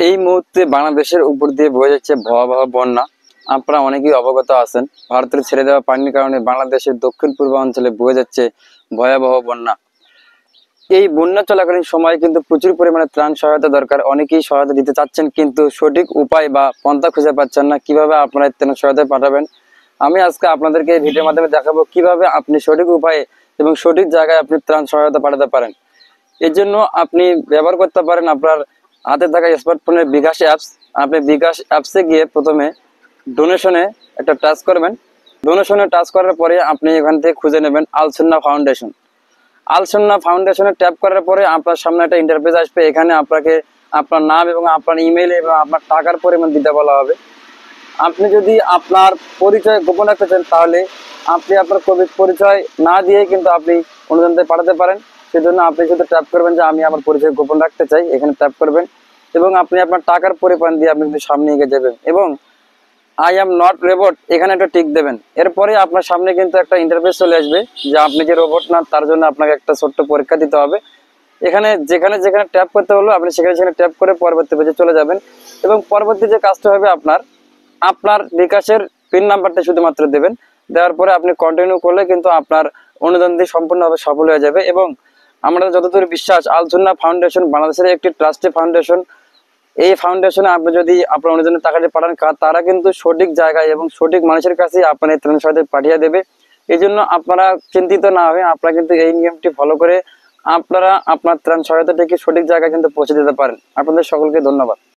এই মুহূর্তে বাংলাদেশের উপর দিয়ে বয়ে যাচ্ছে ভয়াবহ বন্যা। আপনারা অনেকেই অবগত আছেন, ভারতের ছেড়ে দেওয়া পানির কারণে বাংলাদেশের দক্ষিণ পূর্বাঞ্চলে বয়ে যাচ্ছে ভয়াবহ বন্যা। এই বন্যা চলাকালীন সময় কিন্তু প্রচুর পরিমাণে ত্রাণ সহায়তা দরকার। অনেকেই সহায়তা দিতে চাচ্ছেন, কিন্তু সঠিক উপায় বা পন্থা খুঁজে পাচ্ছেন না কিভাবে আপনারা ত্রাণ সহায়তা পাঠাবেন। আমি আজকে আপনাদেরকে এই ভিডিওর মাধ্যমে দেখাবো কিভাবে আপনি সঠিক উপায়ে এবং সঠিক জায়গায় আপনি ত্রাণ সহায়তা পাঠাতে পারেন। এর জন্য আপনি ব্যবহার করতে পারেন আপনার হাতে থাকা স্মার্টফোনের বিকাশ অ্যাপস। আপনি বিকাশ অ্যাপসে গিয়ে প্রথমে ডোনেশনে একটা টাচ করবেন। ডোনেশনে টাচ করার পরে আপনি এখান থেকে খুঁজে নেবেন আলসুন্না ফাউন্ডেশন। আলসুন্না ফাউন্ডেশনে ট্যাপ করার পরে আপনার সামনে একটা ইন্টারফেস আসবে। এখানে আপনাকে আপনার নাম এবং আপনার ইমেইল এবং আপনার টাকার পরিমাণ দিতে বলা হবে। আপনি যদি আপনার পরিচয় গোপন রাখতে চান, তাহলে আপনি আপনার কোভিড পরিচয় না দিয়ে কিন্তু আপনি অনুদানতে পাঠাতে পারেন। সেজন্য আপনি শুধু ট্যাপ করবেন যে আমি আমার পরিচয় গোপন রাখতে চাই, এখানে ট্যাপ করবেন এবং আপনি আপনার টাকার পরিমাণ দিয়ে আপনি কিন্তু সামনে এগিয়ে যাবেন এবং আই এম নট রোবট এখানে একটা টিক দেবেন। এরপরে আপনার সামনে কিন্তু একটা ইন্টারফেস চলে আসবে যে আপনি যে রোবট না, তার জন্য আপনাকে একটা ছোট্ট পরীক্ষা দিতে হবে। এখানে যেখানে যেখানে ট্যাপ করতে হলো আপনি সেখানে সেখানে ট্যাপ করে পরবর্তী পেজে চলে যাবেন এবং পরবর্তী যে কাজটা হবে আপনার আপনার বিকাশের পিন নাম্বারটা শুধুমাত্র দেবেন। দেওয়ার পরে আপনি কন্টিনিউ করলে কিন্তু আপনার অনুদানটি সম্পূর্ণভাবে সফল হয়ে যাবে। এবং আমাদের যতদূর বিশ্বাস, আলসুন্না ফাউন্ডেশন বাংলাদেশের একটি ট্রাস্টি ফাউন্ডেশন। এই ফাউন্ডেশনে আপনি যদি আপনার অনুদানের টাকাটি পাঠান, তারা কিন্তু সঠিক জায়গায় এবং সঠিক মানুষের কাছে আপনার ত্রাণ সহায়তা পাঠিয়ে দেবে। এই জন্য আপনারা চিন্তিত না হয়ে আপনারা কিন্তু এই নিয়মটি ফলো করে আপনারা আপনার ত্রাণ সহায়তাটিকে সঠিক জায়গায় কিন্তু পৌঁছে দিতে পারেন। আপনাদের সকলকে ধন্যবাদ।